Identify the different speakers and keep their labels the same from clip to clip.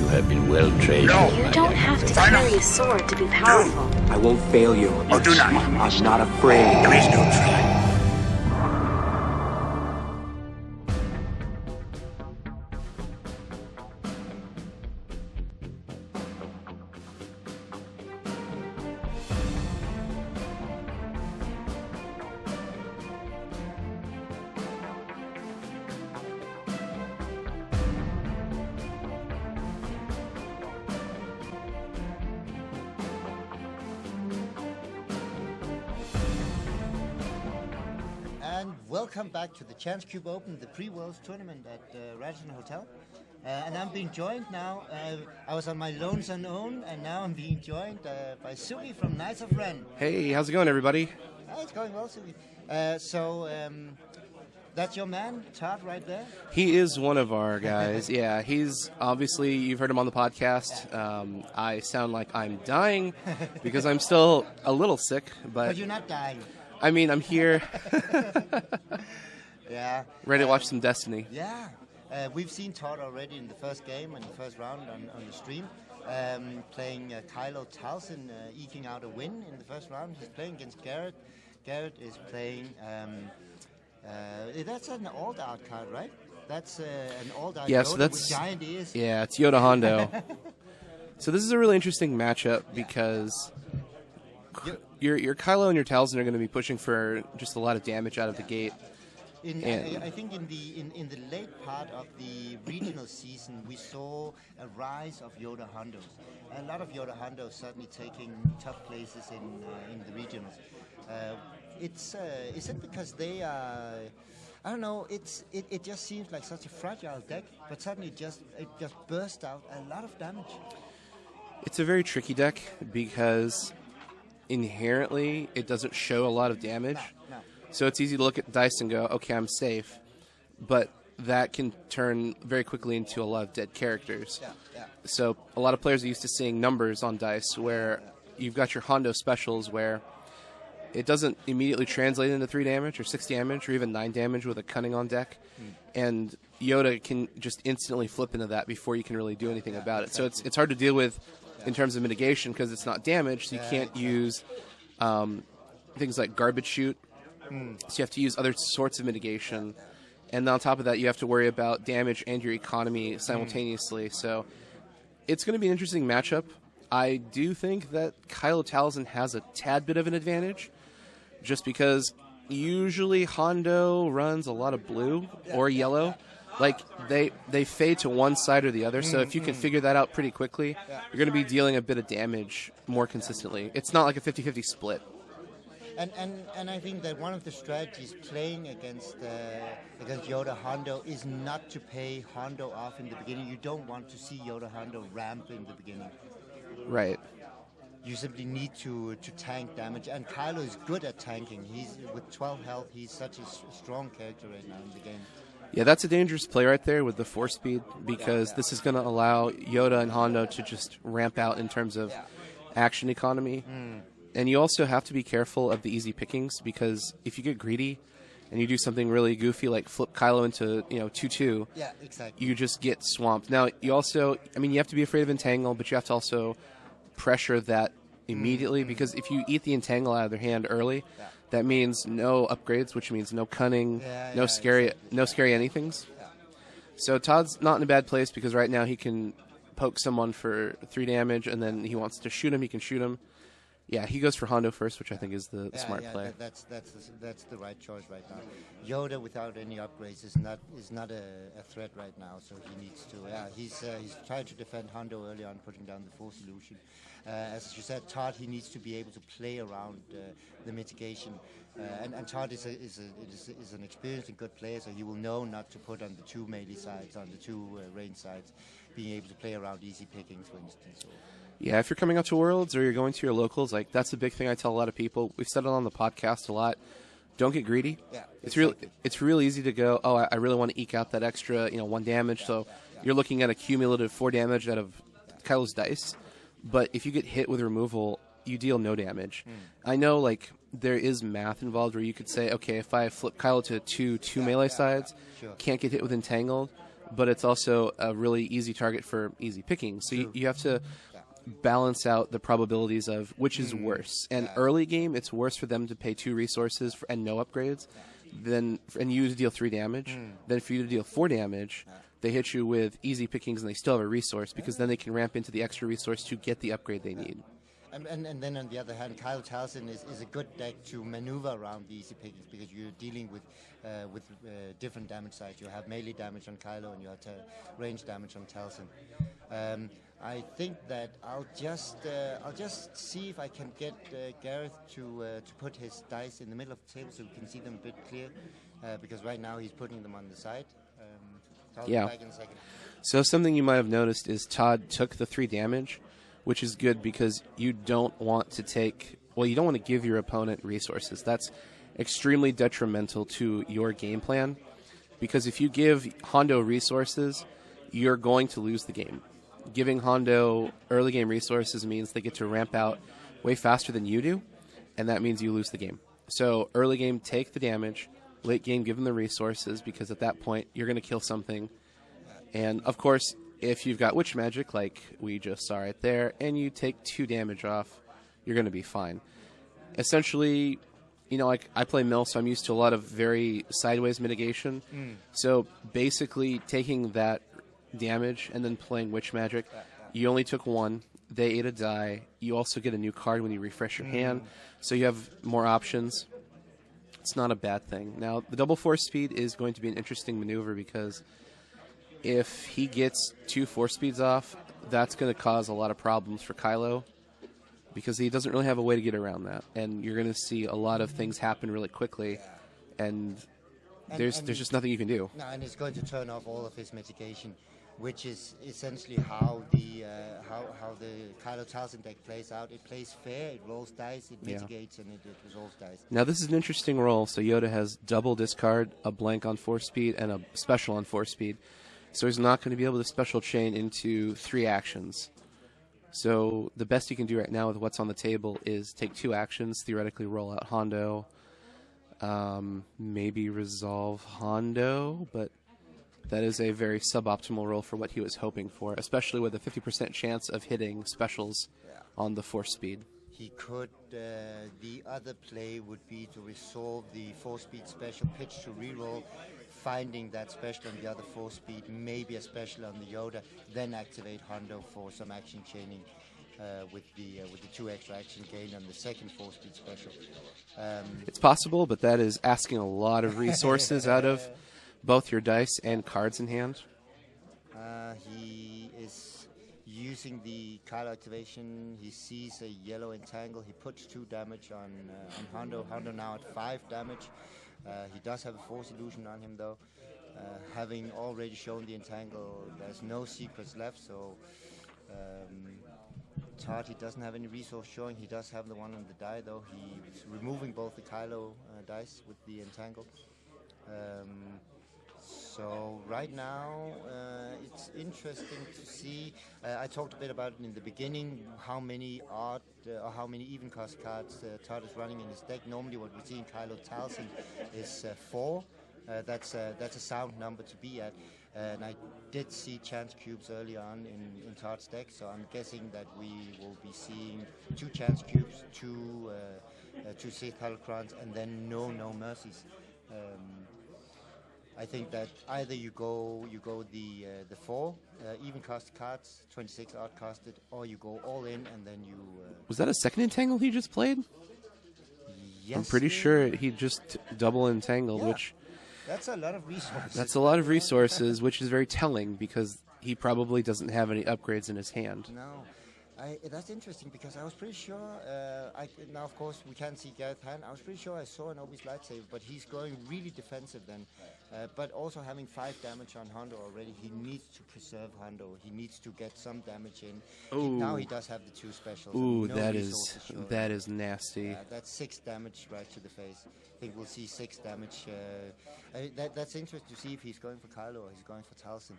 Speaker 1: have been well trained.
Speaker 2: No. You don't have to carry a sword to be powerful.
Speaker 3: I won't fail you.
Speaker 1: Oh, do not.
Speaker 3: I'm not afraid.
Speaker 1: Please don't try.
Speaker 4: And welcome back to the Chance Cube Open, the pre-Worlds tournament at Radisson Hotel. And I'm being joined now, I was on my lones and own, and now I'm being joined by Sugi from Knights of Ren.
Speaker 5: Hey, how's it going, everybody?
Speaker 4: It's going well, Sugi. That's your man, Todd, right there?
Speaker 5: He is one of our guys. Yeah, he's obviously, you've heard him on the podcast. I sound like I'm dying because I'm still a little sick. But
Speaker 4: you're not dying.
Speaker 5: I mean, I'm here.
Speaker 4: Yeah.
Speaker 5: Ready to watch some Destiny.
Speaker 4: Yeah. We've seen Todd already in the first game, in the first round on the stream, playing eTalzin, eking out a win in the first round. He's playing against Garrett. Garrett is playing... that's an all-out card, right? That's an all-out Yoda with giant ears.
Speaker 5: Yeah, it's eHondo. So this is a really interesting matchup because your eKylo and your eTalzin are going to be pushing for just a lot of damage out of the gate.
Speaker 4: I think in the late part of the regional season, we saw a rise of eHondos. A lot of eHondos certainly taking top places in the regionals. Is it because they are? I don't know. It just seems like such a fragile deck, but suddenly it just burst out a lot of damage.
Speaker 5: It's a very tricky deck because inherently it doesn't show a lot of damage.
Speaker 4: No.
Speaker 5: So it's easy to look at the dice and go, okay, I'm safe. But that can turn very quickly into a lot of dead characters.
Speaker 4: Yeah.
Speaker 5: So a lot of players are used to seeing numbers on dice where you've got your Hondo specials where it doesn't immediately translate into 3 damage or 6 damage or even 9 damage with a cunning on deck. And eYoda can just instantly flip into that before you can really do anything about it. So it's hard to deal with in terms of mitigation because it's not damage, so you can't use things like garbage shoot. So you have to use other sorts of mitigation. And on top of that, you have to worry about damage and your economy simultaneously. So it's going to be an interesting matchup. I do think that eTalzin has a tad bit of an advantage just because usually Hondo runs a lot of blue or yellow. Like, they fade to one side or the other, so if you can figure that out pretty quickly, you're going to be dealing a bit of damage more consistently. It's not like a 50-50 split.
Speaker 4: And I think that one of the strategies playing against eHondo is not to pay Hondo off in the beginning. You don't want to see eHondo ramp in the beginning.
Speaker 5: Right.
Speaker 4: You simply need to tank damage, and eKylo is good at tanking. He's with 12 health. He's such a strong character right now in the game.
Speaker 5: Yeah, that's a dangerous play right there with the 4 speed because this is going to allow eYoda and Hondo to just ramp out in terms of action economy. And you also have to be careful of the easy pickings because if you get greedy and you do something really goofy like flip eKylo into 2/2, you just get swamped. Now you also, you have to be afraid of entangle, but you have to also pressure that immediately because if you eat the entangle out of their hand early, that means no upgrades, which means no cunning, no scary anythings. So Todd's not in a bad place because right now he can poke someone for 3 damage, and then he wants to shoot him. He can shoot him. Yeah, he goes for Hondo first, which I think is the smart play.
Speaker 4: That's the right choice right now. eYoda without any upgrades is not a threat right now, so he needs to. He's trying to defend Hondo early on, putting down the 4 solution. As you said, Todd, he needs to be able to play around the mitigation, and Todd is an experienced and good player, so he will know not to put on the 2 melee sides, on the 2 range sides, being able to play around easy pickings, for instance.
Speaker 5: Yeah, if you're coming out to Worlds or you're going to your locals, like that's a big thing I tell a lot of people. We've said it on the podcast a lot. Don't get greedy.
Speaker 4: Yeah,
Speaker 5: it's real easy to go, oh, I really want to eke out that extra, 1 damage. So you're looking at a cumulative 4 damage out of eKylo's dice. But if you get hit with removal, you deal no damage. I know, like, there is math involved where you could say, okay, if I flip eKylo to two melee sides, can't get hit with entangled, but it's also a really easy target for easy picking. So you have to balance out the probabilities of which is worse. And early game, it's worse for them to pay 2 resources and no upgrades, and you to deal 3 damage, than for you to deal 4 damage. They hit you with easy pickings and they still have a resource, because then they can ramp into the extra resource to get the upgrade they need.
Speaker 4: And then on the other hand, eTalzin is a good deck to maneuver around the easy pickings, because you're dealing with different damage sides. You have melee damage on eKylo and you have range damage on eTalzin. I think that I'll just see if I can get Gareth to put his dice in the middle of the table so we can see them a bit clear, because right now he's putting them on the side. So I'll be back in a second.
Speaker 5: So something you might have noticed is Todd took the 3 damage, which is good because you don't want to you don't want to give your opponent resources. That's extremely detrimental to your game plan, because if you give Hondo resources, you're going to lose the game. Giving Hondo early game resources means they get to ramp out way faster than you do, and that means you lose the game. So early game, take the damage. Late game, give them the resources, because at that point, you're going to kill something. And, of course, if you've got Witch Magic, like we just saw right there, and you take 2 damage off, you're going to be fine. Essentially, like I play Mill, so I'm used to a lot of very sideways mitigation. So basically, taking that damage and then playing Witch Magic, you only took 1. They ate a die. You also get a new card when you refresh your hand, so you have more options. It's not a bad thing. Now, the double force speed is going to be an interesting maneuver, because if he gets 2 force speeds off, that's going to cause a lot of problems for eKylo, because he doesn't really have a way to get around that. And you're going to see a lot of things happen really quickly, and there's just nothing you can do.
Speaker 4: No, and it's going to turn off all of his mitigation, which is essentially how the eTalzin deck plays out. It plays fair, it rolls dice, it mitigates, and it resolves dice.
Speaker 5: Now this is an interesting roll. So eYoda has double discard, a blank on 4 speed, and a special on 4 speed. So he's not going to be able to special chain into 3 actions. So the best you can do right now with what's on the table is take 2 actions, theoretically roll out Hondo, maybe resolve Hondo, but that is a very suboptimal roll for what he was hoping for, especially with a 50% chance of hitting specials on the 4 speed.
Speaker 4: He could, the other play would be to resolve the 4 speed special, pitch to reroll, finding that special on the other 4 speed, maybe a special on the eYoda, then activate Hondo for some action chaining with the 2 extra action gain on the second 4 speed special.
Speaker 5: It's possible, but that is asking a lot of resources out of both your dice and cards in hand.
Speaker 4: He is using the card activation. He sees a yellow entangle. He puts 2 damage on Hondo. Hondo now at 5 damage. He does have a force illusion on him, though. Having already shown the entangle, there's no secrets left, so Todd, he doesn't have any resource showing. He does have the one on the die, though. He's removing both the eKylo dice with the entangle. So right now, it's interesting to see. I talked a bit about it in the beginning, how many odd or how many even cost cards Todd is running in his deck. Normally what we see in eTalzin is 4. That's a sound number to be at. And I did see chance cubes early on in Todd's deck, so I'm guessing that we will be seeing 2 chance cubes, 2 Sith Holocrons, and then no mercies. I think that either you go the 4 even cost cards, 26 odd costed, or you go all in and then you.
Speaker 5: Was that a second entangle he just played?
Speaker 4: Yes.
Speaker 5: I'm pretty sure he just double entangled, which.
Speaker 4: That's a lot of resources.
Speaker 5: That's a lot of resources, which is very telling because he probably doesn't have any upgrades in his hand.
Speaker 4: No. That's interesting because I was pretty sure, now of course we can't see Gareth's hand, I was pretty sure I saw an Obi's lightsaber, but he's going really defensive then. But also having 5 damage on Hondo already, he needs to preserve Hondo, he needs to get some damage in. Now he does have the 2 specials.
Speaker 5: Ooh,
Speaker 4: no
Speaker 5: that is nasty.
Speaker 4: That's 6 damage right to the face. I think we'll see 6 damage. That's interesting to see if he's going for eKylo or he's going for eTalzin.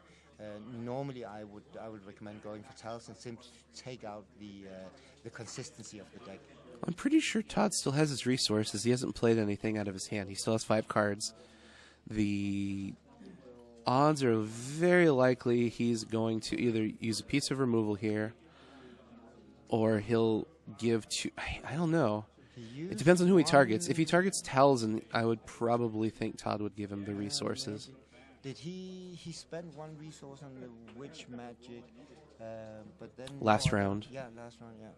Speaker 4: Normally, I would recommend going for eTalzin, simply to take out the consistency of the deck.
Speaker 5: I'm pretty sure Todd still has his resources. He hasn't played anything out of his hand. He still has 5 cards. The odds are very likely he's going to either use a piece of removal here, or he'll give two. I don't know. It depends on who he targets. If he targets Talzin, I would probably think Todd would give him the resources.
Speaker 4: Did he spent one resource on the witch magic, but then
Speaker 5: Last round.
Speaker 4: Yeah, last round. Yeah.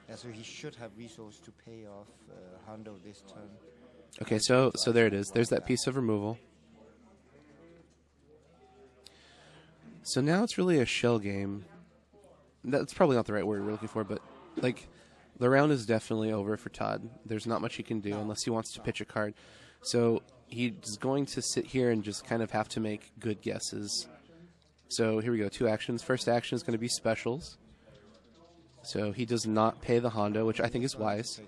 Speaker 4: Yeah, so he should have resource to pay off Hondo this turn.
Speaker 5: Okay, so there it is. There's that piece of removal. So now it's really a shell game. That's probably not the right word we're looking for, but like the round is definitely over for Todd. There's not much he can do unless he wants to pitch a card. So he's going to sit here and just kind of have to make good guesses. So here we go, 2 actions. First action is going to be specials. So he does not pay the Hondo, which I think is wise.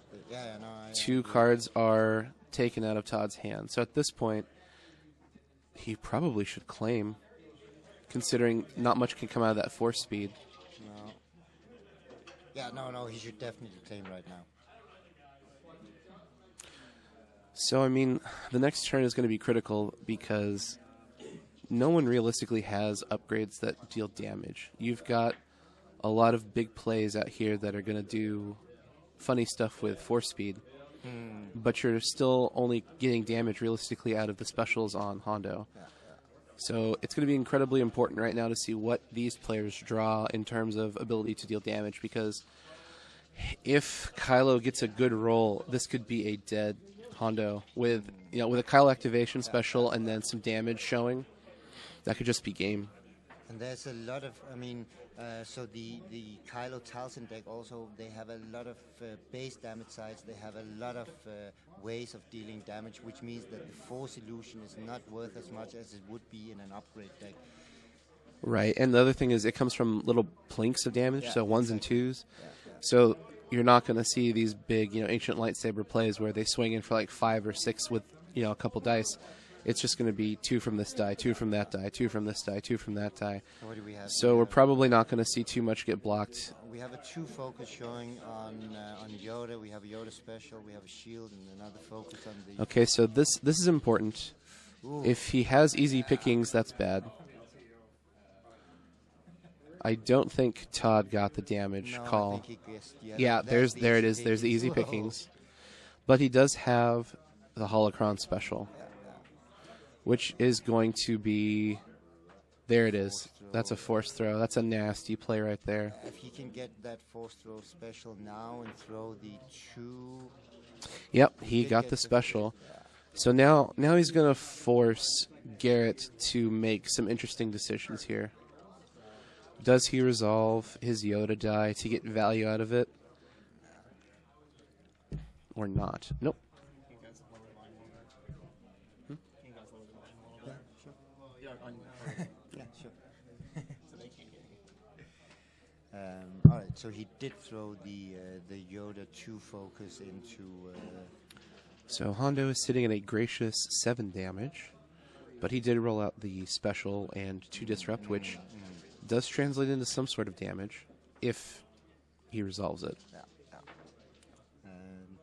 Speaker 5: 2 cards are taken out of Todd's hand. So at this point, he probably should claim, considering not much can come out of that force speed.
Speaker 4: No. Yeah, no, he should definitely claim right now.
Speaker 5: So, I mean, the next turn is going to be critical because no one realistically has upgrades that deal damage. You've got a lot of big plays out here that are going to do funny stuff with force speed, but you're still only getting damage realistically out of the specials on Hondo. So it's going to be incredibly important right now to see what these players draw in terms of ability to deal damage, because if eKylo gets a good roll, this could be a dead Hondo with a eKylo activation special and then some damage showing. That could just be game.
Speaker 4: And there's a lot of, so the eKylo Talzin deck also, they have a lot of base damage sides. They have a lot of ways of dealing damage, which means that the force illusion is not worth as much as it would be in an upgrade deck.
Speaker 5: Right, and the other thing is it comes from little plinks of damage, so 1s and 2s. So you're not going to see these big, ancient lightsaber plays where they swing in for like 5 or 6 with, a couple dice. It's just going to be 2 from this die, 2 from that die, 2 from this die, 2 from that die.
Speaker 4: What do we have?
Speaker 5: So we're probably not going to see too much get blocked.
Speaker 4: We have a 2 focus showing on eYoda. We have a eYoda special. We have a shield and another focus on the.
Speaker 5: Okay, so this is important. Ooh. If he has easy pickings, that's bad. I don't think Todd got the damage call.
Speaker 4: I think he guessed,
Speaker 5: there it is. There's the easy pickings. But he does have the holocron special, which is going to be... There it is. That's a force throw. That's a nasty play right there.
Speaker 4: If he can get that force throw special now and throw the 2...
Speaker 5: Yep, he got the special. So now he's going to force Garrett to make some interesting decisions here. Does he resolve his eYoda die to get value out of it? Or not? Nope.
Speaker 4: All right, so he did throw the eYoda 2 focus into...
Speaker 5: So Hondo is sitting at a gracious 7 damage, but he did roll out the special and 2 disrupt, which does translate into some sort of damage if he resolves it.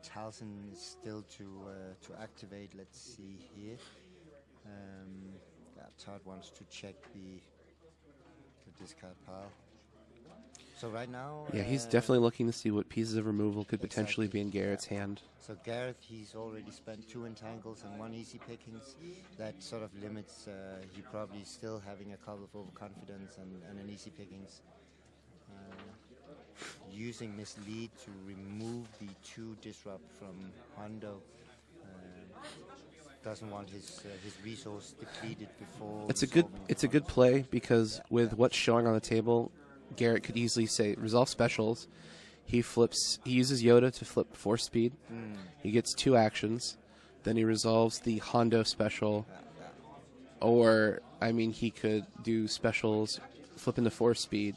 Speaker 4: Talzin is still to activate. Let's see here. Todd wants to check the discard pile. So right now...
Speaker 5: Yeah, he's definitely looking to see what pieces of removal could potentially be in Garrett's hand.
Speaker 4: So Garrett, he's already spent 2 entangles and 1 easy pickings. That sort of limits, he probably still having a couple of overconfidence and an easy pickings. Using mislead to remove the 2 disrupt from Hondo. Doesn't want his resource depleted before...
Speaker 5: It's a good play, because with what's showing on the table, Garrett could easily say resolve specials. He uses eYoda to flip force speed. He gets 2 actions. Then he resolves the Hondo special. Or, he could do specials, flip into force speed,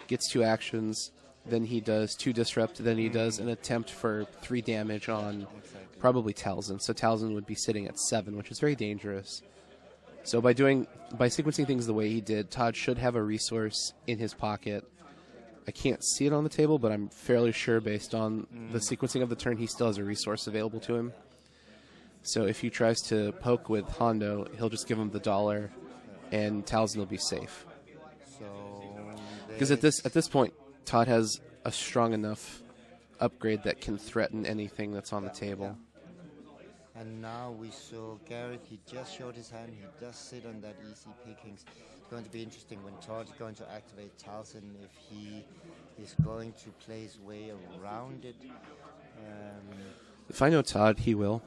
Speaker 5: gets 2 actions. Then he does 2 disrupt. Then he does an attempt for 3 damage on probably Talzin. So Talzin would be sitting at 7, which is very dangerous. So by sequencing things the way he did, Todd should have a resource in his pocket. I can't see it on the table, but I'm fairly sure based on the sequencing of the turn, he still has a resource available to him. So if he tries to poke with Hondo, he'll just give him the dollar, and eTalzin will be safe.
Speaker 4: So
Speaker 5: Because at this point, Todd has a strong enough upgrade that can threaten anything that's on the table.
Speaker 4: And now we saw Gareth, he just showed his hand, he does sit on that easy pickings. It's going to be interesting when Todd's going to activate eTalzin, if he is going to play his way around it.
Speaker 5: If I know Todd, he will.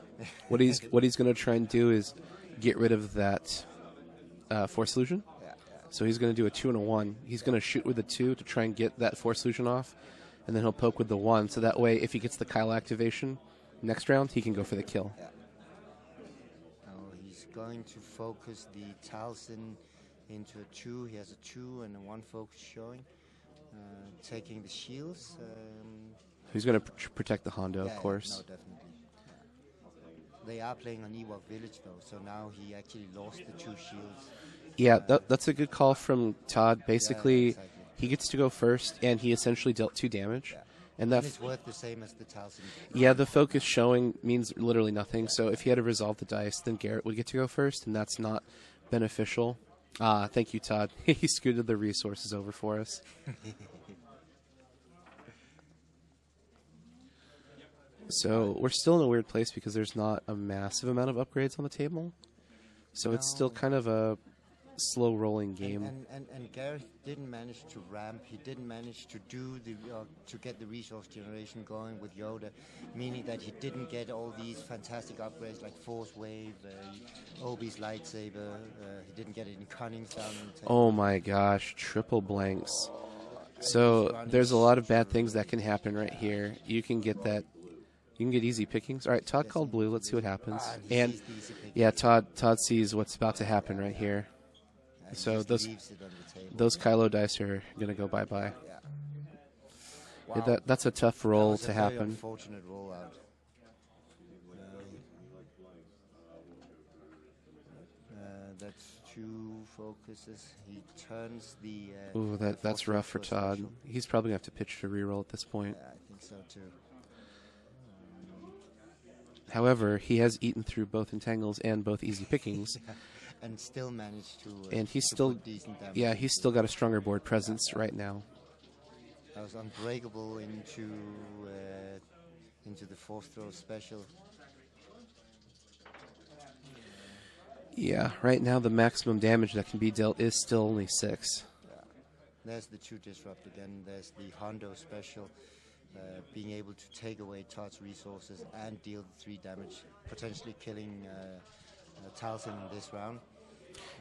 Speaker 5: What he's going to try and do is get rid of that Force Illusion. So he's going to do a 2 and a 1. He's going to shoot with a 2 to try and get that Force Illusion off, and then he'll poke with the 1. So that way, if he gets the eKylo activation next round, he can go for the kill.
Speaker 4: Now he's going to focus the eTalzin into a 2. He has a 2 and a 1 focus showing. Taking the shields.
Speaker 5: He's going to protect the Hondo, of course.
Speaker 4: No, definitely. They are playing on Ewok Village, though, so now he actually lost the 2 shields.
Speaker 5: Yeah, that's a good call from Todd. Basically,
Speaker 4: exactly.
Speaker 5: He gets to go first, and he essentially dealt 2 damage. And that
Speaker 4: it's worth the same as the eTalzin.
Speaker 5: Yeah, the focus showing means literally nothing. So if he had to resolve the dice, then Garrett would get to go first, and that's not beneficial. Thank you, Todd. He scooted the resources over for us. So we're still in a weird place because there's not a massive amount of upgrades on the table. So it's still kind of a slow rolling game.
Speaker 4: And Gareth didn't manage to ramp. He didn't manage to do to get the resource generation going with eYoda, meaning that he didn't get all these fantastic upgrades like Force Wave, Obi's lightsaber. He didn't get any cunnings down on the table.
Speaker 5: Oh my gosh, triple blanks. So there's a lot of bad things that can happen right here. You can get that. You can get easy pickings. All right, Todd called blue. Let's see what happens. And yeah, Todd sees what's about to happen right here. So those eKylo dice are gonna go bye-bye.
Speaker 4: Wow.
Speaker 5: Yeah, that's a tough roll to happen.
Speaker 4: Unfortunate rollout. That's 2 focuses. He turns the.
Speaker 5: Ooh, that's rough for Todd.
Speaker 4: Special.
Speaker 5: He's probably gonna have to pitch to reroll at this point.
Speaker 4: Yeah, I think so too.
Speaker 5: However, he has eaten through both entangles and both easy pickings.
Speaker 4: And still managed to.
Speaker 5: And he's
Speaker 4: to
Speaker 5: still,
Speaker 4: put decent damage.
Speaker 5: yeah, he's still got a stronger board presence right now.
Speaker 4: That was unbreakable into the 4th throw special.
Speaker 5: Yeah, right now the maximum damage that can be dealt is still only 6.
Speaker 4: Yeah. There's the 2 disrupt again. There's the Hondo special. Being able to take away Todd's resources and deal the 3 damage, potentially killing eTalzin in this round.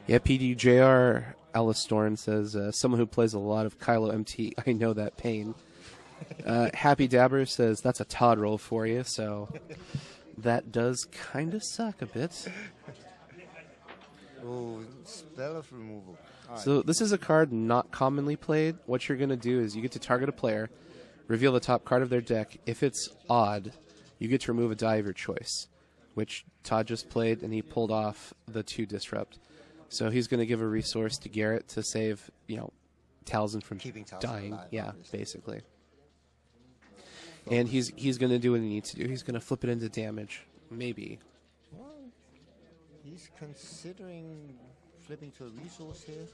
Speaker 5: Yeah, PDJR Alistorn says, someone who plays a lot of eKylo MT, I know that pain. Happy Dabber says, that's a Todd roll for you, so that does kind of suck a bit.
Speaker 4: Oh, spell of removal.
Speaker 5: So this is a card not commonly played. What you're going to do is you get to target a player, reveal the top card of their deck. If it's odd, you get to remove a die of your choice, which Todd just played, and he pulled off the 2 disrupt. So he's going to give a resource to Garrett to save, eTalzin from dying.
Speaker 4: Alive,
Speaker 5: yeah,
Speaker 4: obviously.
Speaker 5: basically. And he's going to do what he needs to do. He's going to flip it into damage, maybe.
Speaker 4: Well, he's considering flipping to a resource here.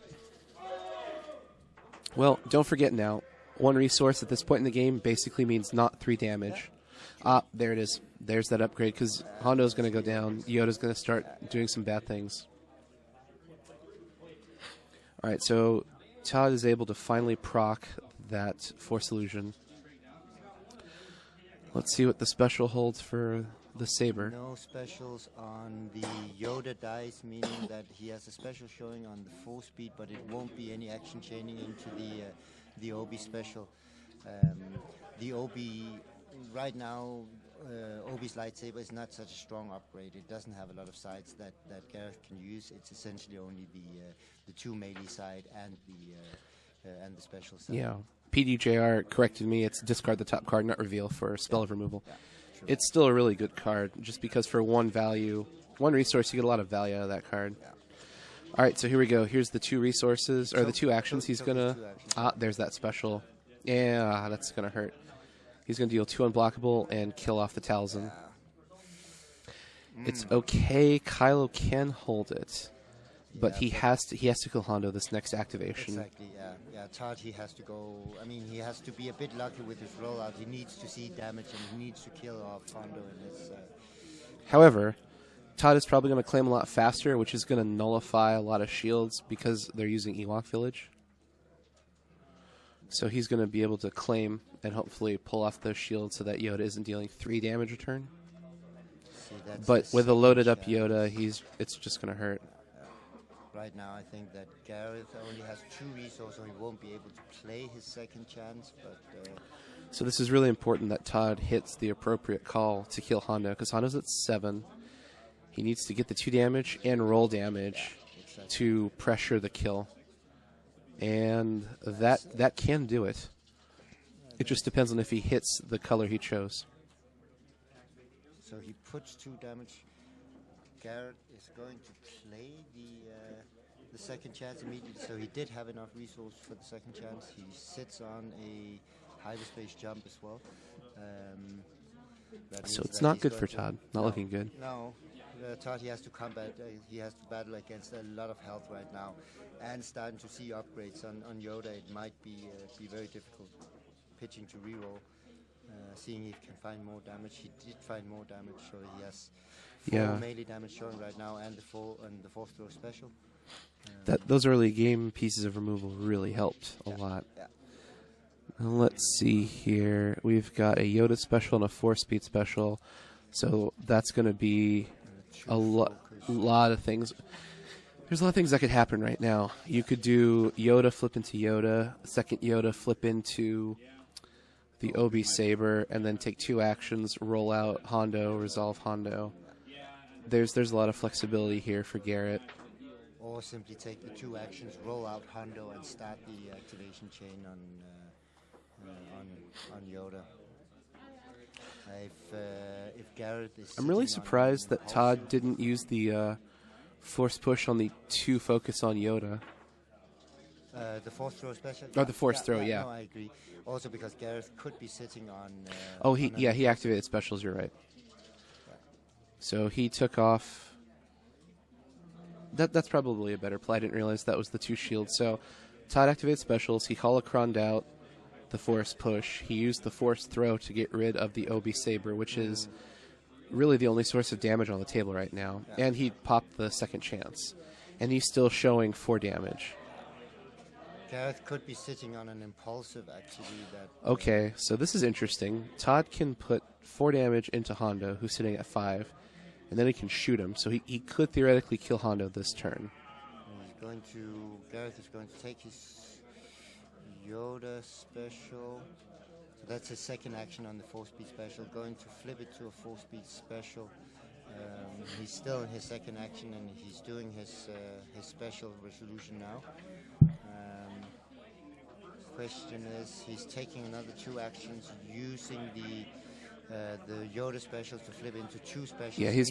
Speaker 5: Well, don't forget now, 1 resource at this point in the game basically means not 3 damage. There it is. There's that upgrade, because Hondo's going to go down. eYoda's going to start doing some bad things. All right, so Todd is able to finally proc that Force Illusion. Let's see what the special holds for the Saber.
Speaker 4: No specials on the eYoda dice, meaning that he has a special showing on the 4 speed, but it won't be any action chaining into the Obi special. The Obi, right now, Obi's lightsaber is not such a strong upgrade. It doesn't have a lot of sides that Gareth can use. It's essentially only the 2 melee side and the special side.
Speaker 5: Yeah. PDJR corrected me. It's discard the top card, not reveal for spell of removal.
Speaker 4: Yeah,
Speaker 5: it's still a really good card, just because for 1 resource, you get a lot of value out of that card.
Speaker 4: Yeah.
Speaker 5: All right, so here we go. Here's the 2 resources, or the 2 actions. He's going to... there's that special. Yeah, that's going to hurt. He's going to deal 2 unblockable and kill off the eTalzin. It's okay. Kylo can hold it, but
Speaker 4: Yeah,
Speaker 5: he has to kill Hondo this next activation.
Speaker 4: Exactly, yeah. Todd, he has to go. I mean, he has to be a bit lucky with his rollout. He needs to see damage and he needs to kill off Hondo in his.
Speaker 5: However, Todd is probably going to claim a lot faster, which is going to nullify a lot of shields because they're using Ewok Village. So he's going to be able to claim and hopefully pull off those shields so that Yoda isn't dealing 3 damage a turn.
Speaker 4: See, that's
Speaker 5: But
Speaker 4: the
Speaker 5: with a loaded up
Speaker 4: second
Speaker 5: Yoda, it's just going to hurt.
Speaker 4: Right now, I think that Gareth only has 2 resources, so he won't be able to play his second chance. But
Speaker 5: So this is really important that Todd hits the appropriate call to kill Hondo, because Hondo's at 7. He needs to get the 2 damage and roll damage to pressure the kill. And that can do it. It just depends on if he hits the color he chose.
Speaker 4: so he puts 2 damage. Garrett is going to play the second chance immediately, so he did have enough resources for the second chance. He sits on a hyperspace jump as well.
Speaker 5: So it's not good for Todd. Not looking good.
Speaker 4: No, Todd, he has to combat. He has to battle against a lot of health right now, and starting to see upgrades on Yoda. It might be very difficult pitching to reroll. Seeing if he can find more damage. He did find more damage, so he has 4 melee damage showing right now, and the 4th throw special.
Speaker 5: Those early game pieces of removal really helped a lot.
Speaker 4: Yeah.
Speaker 5: Let's see here. We've got a Yoda special and a Force Speed special, so that's going to be a lot of things. There's a lot of things that could happen right now. You could do Yoda flip into Yoda, second Yoda flip into the Obi Saber, and then take 2 actions, roll out Hondo, resolve Hondo. There's a lot of flexibility here for Garrett.
Speaker 4: Or simply take the 2 actions, roll out Hondo, and start the activation chain on Yoda. If Garrett is,
Speaker 5: I'm really surprised that Todd didn't use the force push on the 2 focus on Yoda.
Speaker 4: The 4th throw special.
Speaker 5: Oh, the force throw, yeah.
Speaker 4: No, I agree. Also because Gareth could be sitting on.
Speaker 5: He activated specials. You're right. So he took off. That's probably a better play. I didn't realize that was the 2 shields. So Todd activated specials. He holocroned out the force push. He used the force throw to get rid of the Obi Saber, which is really the only source of damage on the table right now. And he popped the second chance. And he's still showing 4 damage.
Speaker 4: Gareth could be sitting on an impulsive, actually.
Speaker 5: Okay, so this is interesting. Todd can put 4 damage into Hondo, who's sitting at 5, and then he can shoot him. So he could theoretically kill Hondo this turn.
Speaker 4: Gareth is going to take his Yoda special. So that's his second action on the 4-speed special. Going to flip it to a 4-speed special. He's still in his second action, and he's doing his special resolution now. Question is, he's taking another 2 actions, using the Yoda special to flip into 2 specials.
Speaker 5: Yeah, he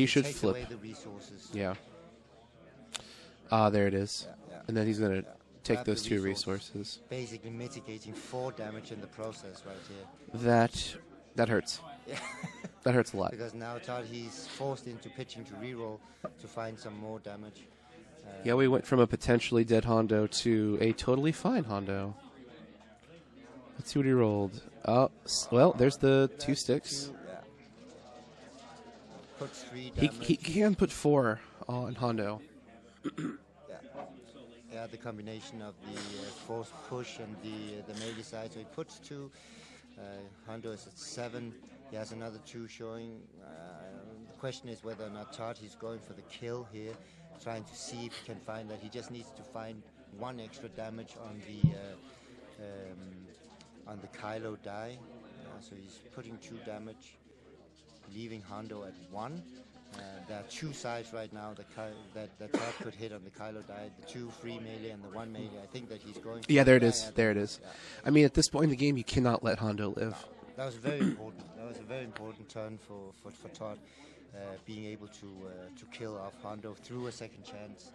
Speaker 5: should flip.
Speaker 4: Away the resources.
Speaker 5: Yeah. There it is.
Speaker 4: Yeah.
Speaker 5: And then he's going to take those 2 resources.
Speaker 4: Basically mitigating 4 damage in the process right here.
Speaker 5: That hurts. That hurts a lot.
Speaker 4: Because now Todd, he's forced into pitching to reroll to find some more damage.
Speaker 5: Yeah, we went from a potentially dead Hondo to a totally fine Hondo. Let's see what he rolled. Oh, well, there's the 2 sticks.
Speaker 4: Puts 3 damage.
Speaker 5: He can put 4 on Hondo.
Speaker 4: Yeah, the combination of the force push and the melee side. So he puts 2. Hondo is at 7. He has another 2 showing. The question is whether or not Todd he's going for the kill here, trying to see if he can find that. He just needs to find 1 extra damage on the eKylo die. So he's putting 2 damage, leaving Hondo at 1. There are 2 sides right now that Todd could hit on the eKylo die. The 2 free melee and the 1 melee. I think that he's going.
Speaker 5: Yeah, there it is. There it is. I mean, at this point in the game, you cannot let Hondo live.
Speaker 4: That was very important. That was a very important turn for Todd, being able to kill off Hondo through a second chance.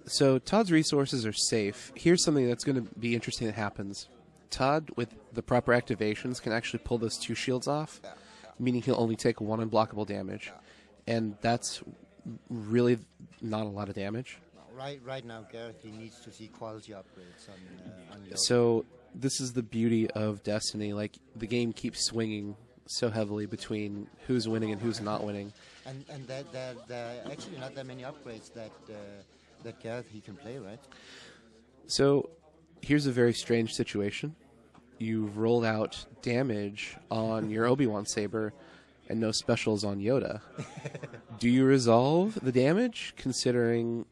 Speaker 5: So Todd's resources are safe. Here's something that's going to be interesting that happens. Todd, with the proper activations, can actually pull those 2 shields off, meaning he'll only take 1 unblockable damage. And that's really not a lot of damage.
Speaker 4: Right now, Gareth, he needs to see quality upgrades on Yoda.
Speaker 5: So this is the beauty of Destiny. Like, the game keeps swinging so heavily between who's winning and who's not winning.
Speaker 4: And there are actually not that many upgrades that Gareth he can play, right?
Speaker 5: So here's a very strange situation. You've rolled out damage on your Obi-Wan saber and no specials on Yoda. Do you resolve the damage, considering...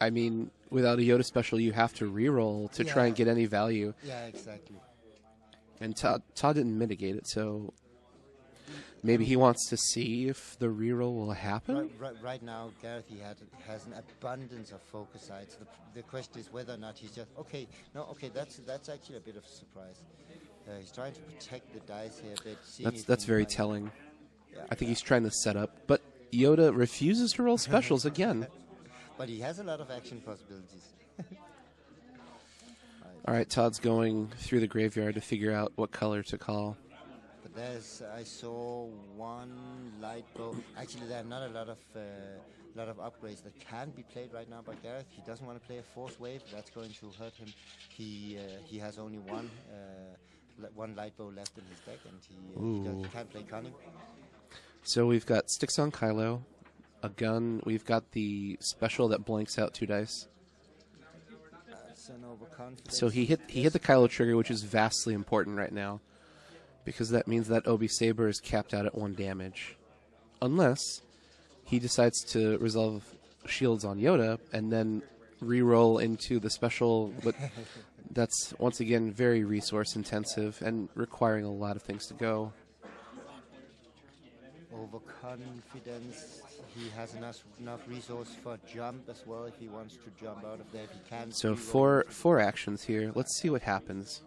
Speaker 5: I mean, without a Yoda special, you have to reroll to try and get any value.
Speaker 4: Yeah, exactly. And
Speaker 5: Todd didn't mitigate it, so maybe he wants to see if the reroll will happen?
Speaker 4: Right now, Gareth has an abundance of focus sites. The question is whether or not he's just... Okay, that's actually a bit of a surprise. He's trying to protect the dice here a bit.
Speaker 5: That's very telling. Yeah, I think he's trying to set up. But Yoda refuses to roll specials again.
Speaker 4: But he has a lot of action possibilities.
Speaker 5: All right, Todd's going through the graveyard to figure out what color to call.
Speaker 4: But I saw 1 light bow. Actually, there are not a lot of upgrades that can be played right now by Gareth. He doesn't want to play a force wave. That's going to hurt him. He has only one light bow left in his deck, and he can't play cunning.
Speaker 5: So we've got sticks on Kylo, a gun. We've got the special that blanks out 2 dice. So he hit the Kylo trigger, which is vastly important right now, because that means that Obi Saber is capped out at 1 damage, unless he decides to resolve shields on Yoda and then re-roll into the special. But that's once again very resource intensive and requiring a lot of things to go.
Speaker 4: Overconfidence. He has enough resource for jump as well if he wants to jump out of there. If he can.
Speaker 5: So four actions here. Let's see what happens.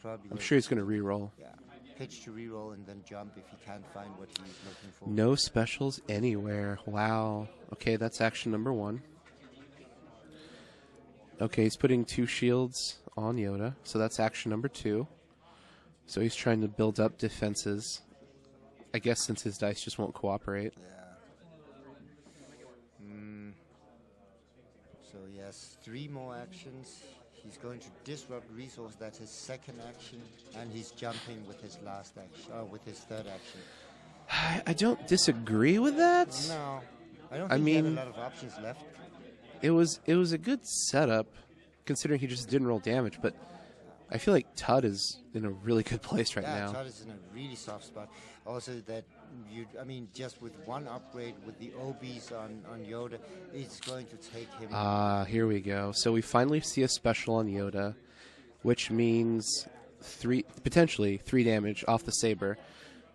Speaker 5: I'm sure he's going to re-roll.
Speaker 4: Yeah, pitch to re-roll and then jump if he can't find what he's looking for.
Speaker 5: No specials anywhere. Wow. Okay, that's action number 1. Okay, he's putting 2 shields on Yoda, so that's action number 2. So he's trying to build up defenses. I guess since his dice just won't cooperate.
Speaker 4: Yeah. So he has 3 more actions. He's going to disrupt resource. That's his 2nd action, and he's jumping with his last action, with his 3rd action.
Speaker 5: I don't disagree with that.
Speaker 4: No, I don't think he had a lot of options left.
Speaker 5: It was a good setup, considering he just didn't roll damage. But I feel like Todd is in a really good place right now.
Speaker 4: Yeah, Todd is in a really soft spot. Also, that just with 1 upgrade with the OBs on Yoda, it's going to take him.
Speaker 5: Here we go. So we finally see a special on Yoda, which means potentially 3 damage off the saber.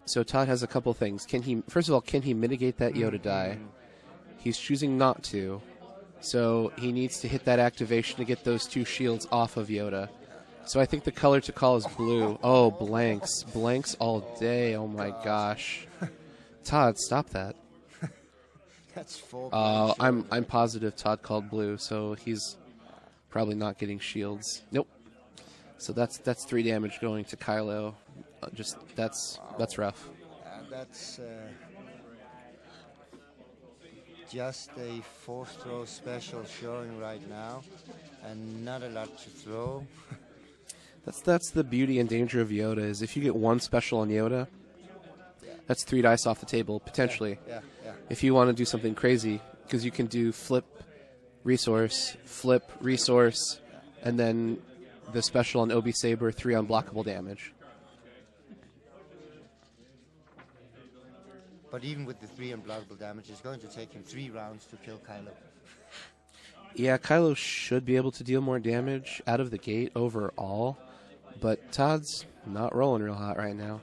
Speaker 5: So Todd has a couple things. First of all, can he mitigate that Yoda die? He's choosing not to. So he needs to hit that activation to get those 2 shields off of Yoda. So I think the color to call is blue. Oh, blanks. Blanks all day. Oh, my gosh. Todd, stop that.
Speaker 4: That's 4.
Speaker 5: I'm positive Todd called blue, so he's probably not getting shields. Nope. So that's 3 damage going to Kylo. That's rough.
Speaker 4: That's just a force throw special showing right now, and not a lot to throw.
Speaker 5: That's the beauty and danger of Yoda, is if you get 1 special on Yoda, that's 3 dice off the table, potentially.
Speaker 4: Yeah.
Speaker 5: If you want to do something crazy, because you can do flip, resource, and then the special on Obi Saber, 3 unblockable damage.
Speaker 4: But even with the 3 unblockable damage, it's going to take him 3 rounds to kill Kylo.
Speaker 5: Yeah, Kylo should be able to deal more damage out of the gate overall, but Todd's not rolling real hot right now.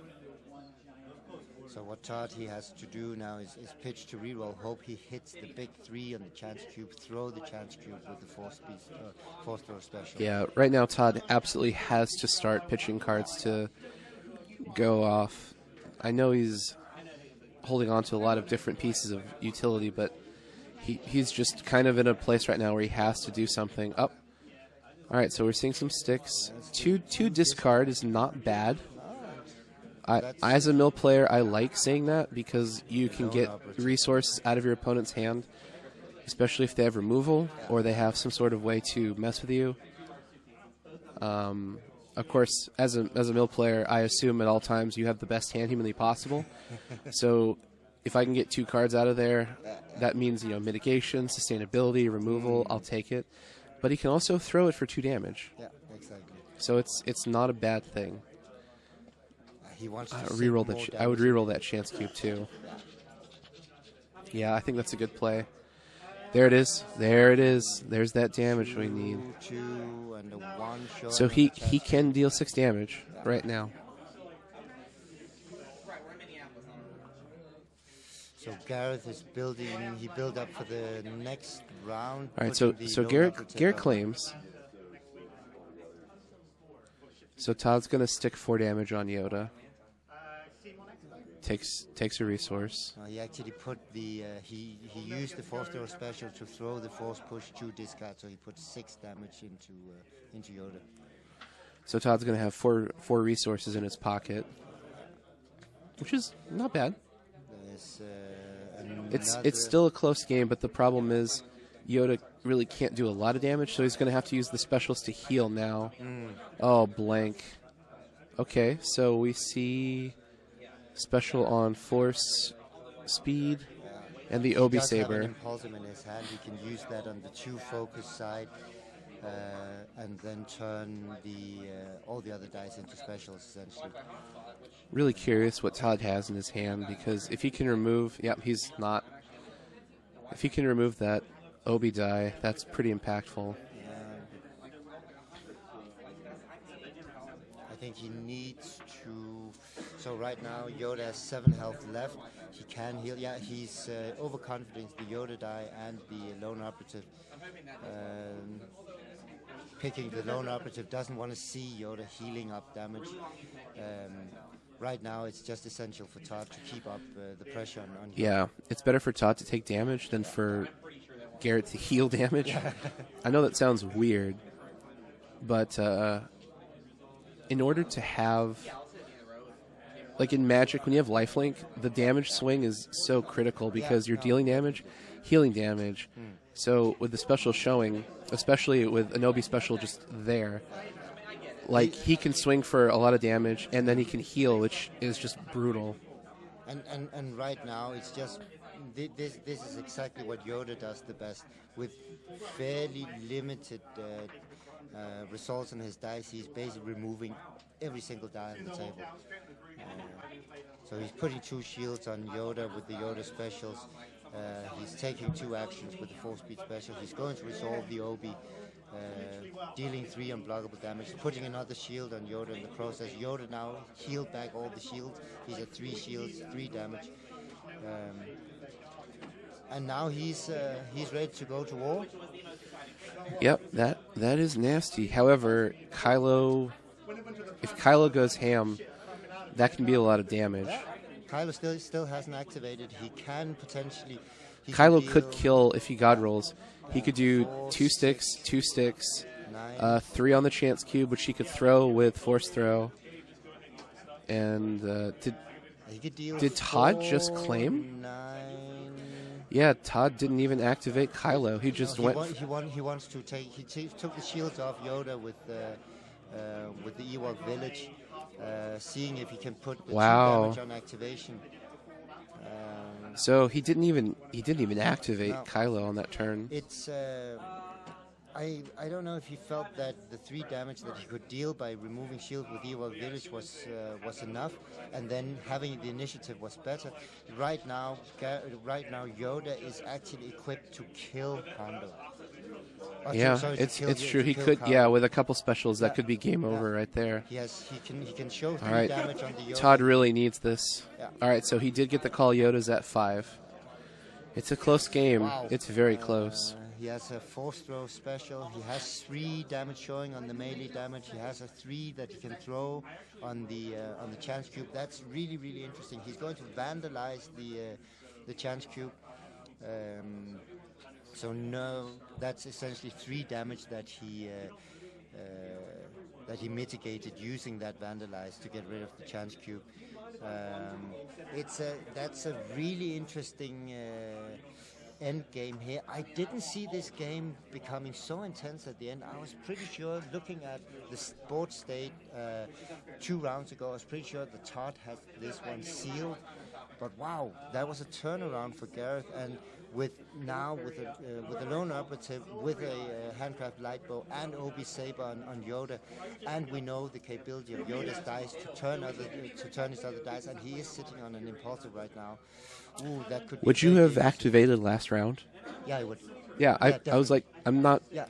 Speaker 4: So what Todd he has to do now is pitch to reroll. Hope he hits the big 3 on the chance cube. Throw the chance cube with the force throw special.
Speaker 5: Yeah, right now Todd absolutely has to start pitching cards to go off. I know he's holding on to a lot of different pieces of utility, but he's just kind of in a place right now where he has to do something. All right, so we're seeing some sticks. Two discard is not bad. As a mill player, I like saying that because you can
Speaker 4: Lone
Speaker 5: get
Speaker 4: operative.
Speaker 5: resources out of your opponent's hand, especially if they have removal or they have some sort of way to mess with you. Of course, as a mill player, I assume at all times you have the best hand humanly possible. So if I can get 2 cards out of there, that means mitigation, sustainability, removal. I'll take it. But he can also throw it for 2 damage.
Speaker 4: Yeah, exactly.
Speaker 5: So it's not a bad thing.
Speaker 4: He wants to
Speaker 5: Reroll
Speaker 4: sink more
Speaker 5: I would
Speaker 4: damage.
Speaker 5: reroll that chance cube too. Yeah, I think that's a good play. There it is. There it is. There's that damage we need.
Speaker 4: 2, and a 1 shot.
Speaker 5: So
Speaker 4: on
Speaker 5: he
Speaker 4: the chance
Speaker 5: he can deal 6 damage right now.
Speaker 4: So Gareth is building. He built up for the next round.
Speaker 5: All right, so
Speaker 4: putting the
Speaker 5: so
Speaker 4: lone
Speaker 5: Garrett
Speaker 4: operative up.
Speaker 5: claims. So Todd's gonna stick 4 damage on Yoda. Takes a resource.
Speaker 4: He actually put the he used the force throw special to throw the force push to discard, so he put 6 damage into Yoda.
Speaker 5: So Todd's gonna have four resources in his pocket, which is not bad.
Speaker 4: There's
Speaker 5: It's still a close game, but the problem is Yoda really can't do a lot of damage, so he's going to have to use the specials to heal now. Oh, blank. Okay, so we see special on force, speed, and the Obi
Speaker 4: He does have
Speaker 5: Saber.
Speaker 4: an impulsive in his hand. He can use that on the 2 focus side, and then turn all the other dice into specials essentially.
Speaker 5: Really curious what Todd has in his hand, because if he can remove... Yep, he's not. If he can remove that Obi die, that's pretty impactful.
Speaker 4: I think he needs to. So right now Yoda has 7 health left. He can heal. Yeah, he's overconfident. The Yoda die and the lone operative. Picking the lone operative, doesn't want to see Yoda healing up damage. Right now, it's just essential for Todd to keep up the pressure on Yoda.
Speaker 5: Yeah, it's better for Todd to take damage than for Garrett to heal damage. I know that sounds weird, but in order to have... Like in Magic, when you have lifelink, the damage swing is so critical because you're dealing damage, healing damage. So with the special showing, especially with an Obi special just there, like he can swing for a lot of damage and then he can heal, which is just brutal.
Speaker 4: And right now, it's just this is exactly what Yoda does the best. With fairly limited results on his dice, he's basically removing every single die on the table. So he's putting 2 shields on Yoda with the Yoda specials. He's taking 2 actions with the 4-speed special. He's going to resolve the Obi, dealing 3 unblockable damage, putting another shield on Yoda in the process. Yoda now healed back all the shields. He's at 3 shields, 3 damage. And now he's ready to go to war.
Speaker 5: Yep, that is nasty. However, Kylo, if Kylo goes ham, that can be a lot of damage.
Speaker 4: Kylo still hasn't activated. He can potentially...
Speaker 5: Kylo could kill if he god rolls. He could do 2 sticks, 2 sticks, 3 on the chance cube, which he could throw with force throw. And did Todd just claim?
Speaker 4: 9.
Speaker 5: Yeah, Todd didn't even activate Kylo. He just went.
Speaker 4: He wants to take. He took the shields off Yoda with the Ewok village, seeing if he can put the 2 damage on activation.
Speaker 5: So he didn't even activate Kylo on that turn.
Speaker 4: It's I don't know if he felt that the 3 damage that he could deal by removing shield with Ewok village was enough, and then having the initiative was better. Right now Yoda is actually equipped to kill Hondo.
Speaker 5: Yeah, it's true. He could, with a couple specials, that could be game over right there.
Speaker 4: He can show 3
Speaker 5: All right,
Speaker 4: damage on the Yoda.
Speaker 5: Todd really needs this.
Speaker 4: Yeah.
Speaker 5: All right, so he did get the call. Yoda's at 5. It's a close game.
Speaker 4: Wow.
Speaker 5: It's very close.
Speaker 4: He has a force throw special. He has 3 damage showing on the melee damage. He has a 3 that he can throw on the chance cube. That's really, really interesting. He's going to vandalize the chance cube. So no, that's essentially 3 damage that he mitigated using that vandalize to get rid of the chance cube. That's a really interesting end game here. I didn't see this game becoming so intense at the end. I was pretty sure, looking at the board state 2 rounds ago, I was pretty sure the Todd had this one sealed. But wow, that was a turnaround for Gareth, and with a lone operative, with a handcraft light bow and Obi saber on Yoda, and we know the capability of Yoda's dice to turn his other dice, and he is sitting on an impulsive right now. Ooh, that could.
Speaker 5: Would you have activated last round?
Speaker 4: Yeah, I would.
Speaker 5: Yeah, I was like, I'm not.
Speaker 4: Yeah.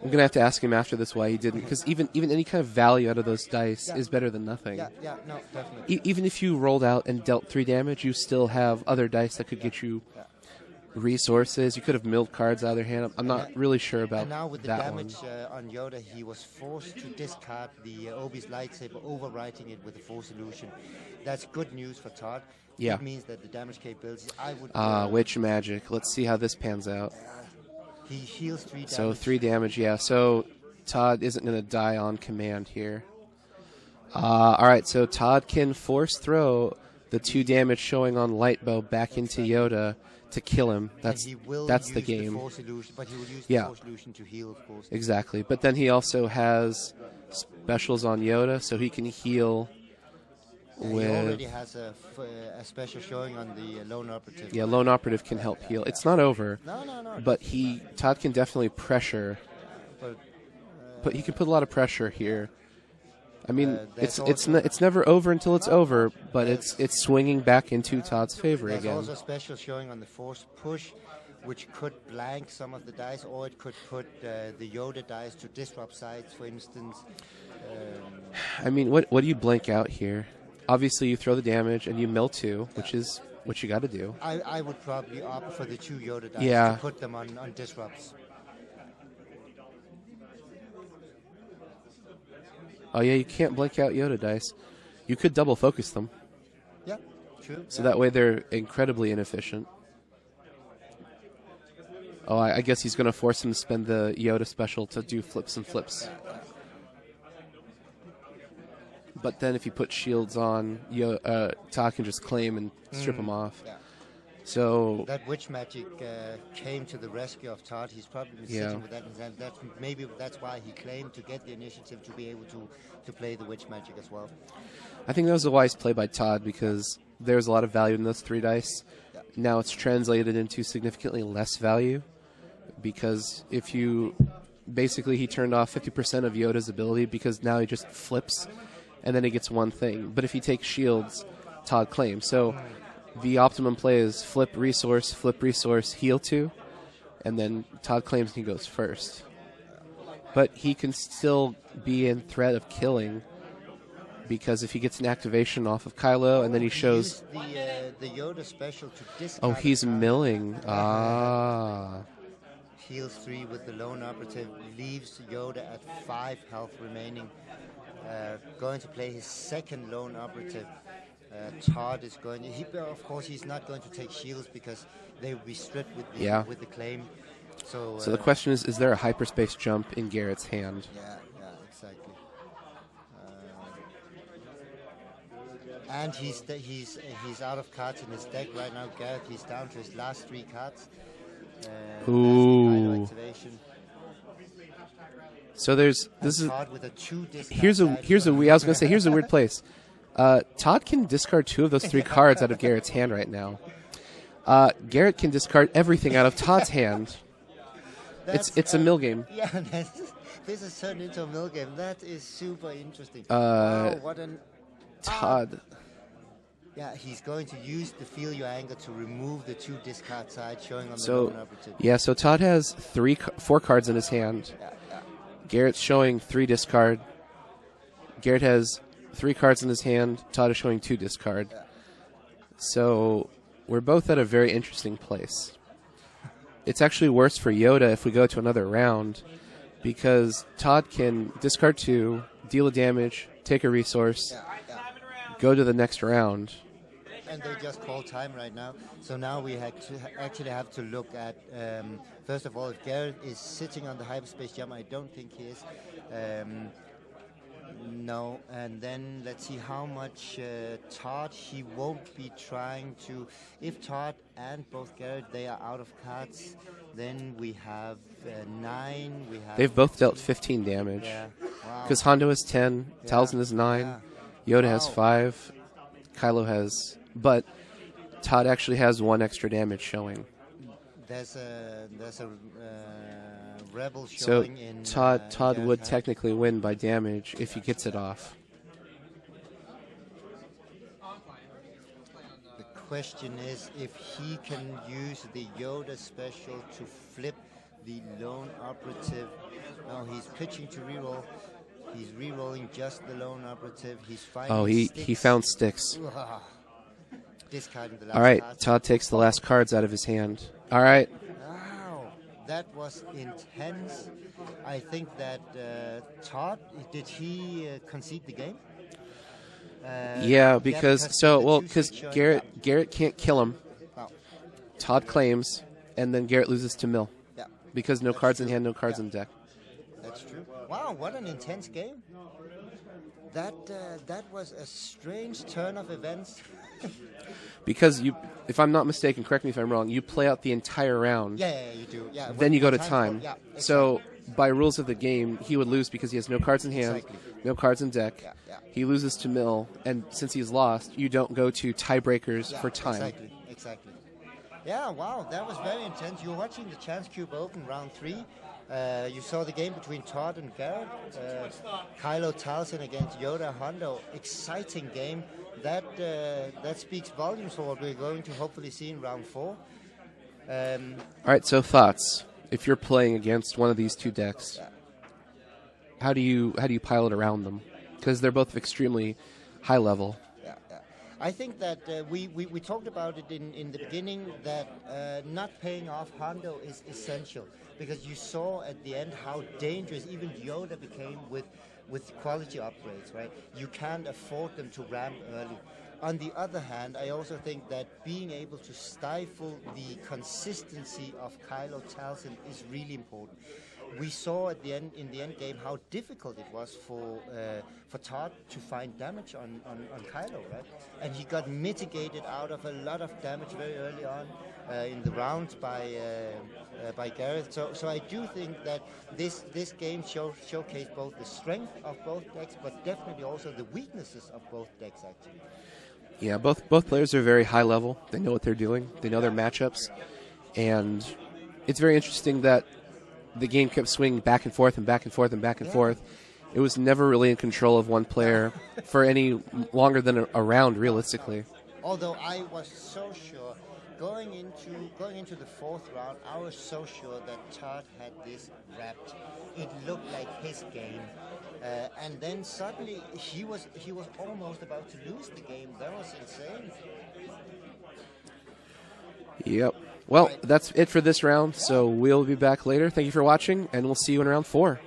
Speaker 5: I'm gonna have to ask him after this why he didn't, because even any kind of value out of those dice is better than nothing.
Speaker 4: Yeah, no, definitely.
Speaker 5: Even if you rolled out and dealt 3 damage, you still have other dice that could get you resources. You could have milled cards out of their hand. I'm not really sure about that one.
Speaker 4: And now with the damage on Yoda, he was forced to discard the Obi's lightsaber, overwriting it with a Force illusion. That's good news for Todd.
Speaker 5: Yeah.
Speaker 4: It means that the damage capabilities, I would...
Speaker 5: Witch magic. Let's see how this pans out.
Speaker 4: He heals 3 damage.
Speaker 5: So 3 damage, yeah. So Todd isn't going to die on command here. All right, so Todd can force throw the 2 damage showing on Lightbow back into Yoda to kill him. That's the game.
Speaker 4: Force illusion, but he will use the Force illusion to heal, of course.
Speaker 5: Exactly. But then he also has specials on Yoda, so he can heal with...
Speaker 4: He already has a special showing on the lone operative.
Speaker 5: Yeah, lone operative can help heal. It's not over.
Speaker 4: No.
Speaker 5: But Todd can definitely pressure. But he can put a lot of pressure here. I mean, it's never over until it's over, but it's swinging back into Todd's favor
Speaker 4: again.
Speaker 5: There's
Speaker 4: also a special showing on the Force push, which could blank some of the dice, or it could put the Yoda dice to disrupt sides, for instance.
Speaker 5: I mean, what do you blank out here? Obviously, you throw the damage and you mill 2, which is what you got to do.
Speaker 4: I would probably opt for the 2 Yoda dice to put them on disrupts.
Speaker 5: Oh, yeah, you can't blank out Yoda dice. You could double focus them.
Speaker 4: Yeah, true.
Speaker 5: So that way they're incredibly inefficient. Oh, I guess he's going to force him to spend the Yoda special to do flips and flips. But then if you put shields on, Todd can just claim and strip him off.
Speaker 4: Yeah.
Speaker 5: So
Speaker 4: that witch magic came to the rescue of Todd. He's probably been sitting with that, and that's why he claimed to get the initiative to be able to play the witch magic as well.
Speaker 5: I think that was a wise play by Todd, because there's a lot of value in those 3 dice. Yeah. Now it's translated into significantly less value, because if you basically he turned off 50% of Yoda's ability, because now he just flips and then he gets 1 thing. But if he takes shields, Todd claims. So the optimum play is flip resource, heal 2, and then Todd claims he goes first. But he can still be in threat of killing, because if he gets an activation off of eKylo and then he shows...
Speaker 4: the Yoda special to discard...
Speaker 5: Oh, he's milling.
Speaker 4: Heals 3 with the lone operative, leaves Yoda at 5 health remaining. Going to play his second lone operative. Todd is going. Of course, he's not going to take shields because they will be stripped with the claim. So
Speaker 5: the question is there a hyperspace jump in Garrett's hand?
Speaker 4: Yeah, exactly. And he's out of cards in his deck right now. Garrett, he's down to his last 3 cards.
Speaker 5: Ooh. So here's a weird place. Todd can discard 2 of those 3 cards out of Garrett's hand right now. Garrett can discard everything out of Todd's hand. It's a mill game.
Speaker 4: Yeah, this has turned into a mill game. That is super interesting. Wow, what an
Speaker 5: Todd.
Speaker 4: Yeah, he's going to use the Feel Your Anger to remove the 2 discard sides showing on the lone operative.
Speaker 5: Yeah, so Todd has 4 cards in his hand.
Speaker 4: Yeah.
Speaker 5: Garrett's showing 3 discard. Garrett has 3 cards in his hand. Todd is showing 2 discard.
Speaker 4: Yeah.
Speaker 5: So we're both at a very interesting place. It's actually worse for Yoda if we go to another round, because Todd can discard 2, deal a damage, take a resource, go to the next round.
Speaker 4: And they just call time right now. So now we actually have to look at, first of all, if Garrett is sitting on the hyperspace jump. I don't think he is. No, and then let's see how much Todd he won't be trying to. If Todd and both Garrett they are out of cards, then we have 9. We have.
Speaker 5: They've both dealt 15 damage.
Speaker 4: Yeah. Wow.
Speaker 5: Because Hondo has 10, eTalzin has 9, eYoda has 5, eKylo has. But Todd actually has 1 extra damage showing.
Speaker 4: There's a rebel
Speaker 5: So
Speaker 4: showing in.
Speaker 5: Todd would technically win by damage if he gets it off.
Speaker 4: The question is if he can use the eYoda special to flip the lone operative. No, he's pitching to reroll. He's rerolling just the lone operative. He's finding.
Speaker 5: Oh, he found sticks.
Speaker 4: Discarding the last
Speaker 5: All right,
Speaker 4: cards.
Speaker 5: Todd takes the last cards out of his hand. All right.
Speaker 4: Wow, that was intense. I think that Todd, did he concede the game?
Speaker 5: Yeah, because
Speaker 4: the
Speaker 5: Garrett can't kill him.
Speaker 4: Oh.
Speaker 5: Todd claims, and then Garrett loses to Mill
Speaker 4: Yeah,
Speaker 5: because no cards in hand, no cards in deck.
Speaker 4: that's true. Wow, what an intense game. That was a strange turn of events.
Speaker 5: Because you, if I'm not mistaken, correct me if I'm wrong, you play out the entire round.
Speaker 4: Yeah, you do. Yeah.
Speaker 5: Then you go to time.
Speaker 4: Yeah, exactly.
Speaker 5: So by rules of the game, he would lose because he has no cards in hand,
Speaker 4: Exactly.
Speaker 5: no cards in deck.
Speaker 4: Yeah.
Speaker 5: He loses to Mill, and since he's lost, you don't go to tiebreakers for time.
Speaker 4: Exactly. Yeah, wow, that was very intense. You were watching the Chance Cube Open round 3. You saw the game between Todd and Garrett. eKylo eTalzin against eYoda Hondo. Exciting game. That speaks volumes for what we're going to hopefully see in round 4.
Speaker 5: All right, so thoughts. If you're playing against one of these two decks, how do you pilot around them? Because they're both extremely high level.
Speaker 4: I think that we talked about it in the beginning that not paying off Hondo is essential because you saw at the end how dangerous even eYoda became with quality upgrades, right? You can't afford them to ramp early. On the other hand, I also think that being able to stifle the consistency of eKylo eTalzin is really important. We saw at the end, in the end game, how difficult it was for Todd to find damage on eKylo, right? And he got mitigated out of a lot of damage very early on in the round by Gareth. So I do think that this game showcased both the strength of both decks, but definitely also the weaknesses of both decks, actually.
Speaker 5: Yeah, both players are very high level. They know what they're doing. They know their matchups, and it's very interesting that the game kept swinging back and forth and back and forth and back and forth. It was never really in control of one player for any longer than a round, realistically.
Speaker 4: Although I was so sure, going into the 4th round, I was so sure that Todd had this wrapped. It looked like his game. And then suddenly he was almost about to lose the game. That was insane.
Speaker 5: Yep. Well, that's it for this round, so we'll be back later. Thank you for watching, and we'll see you in round 4.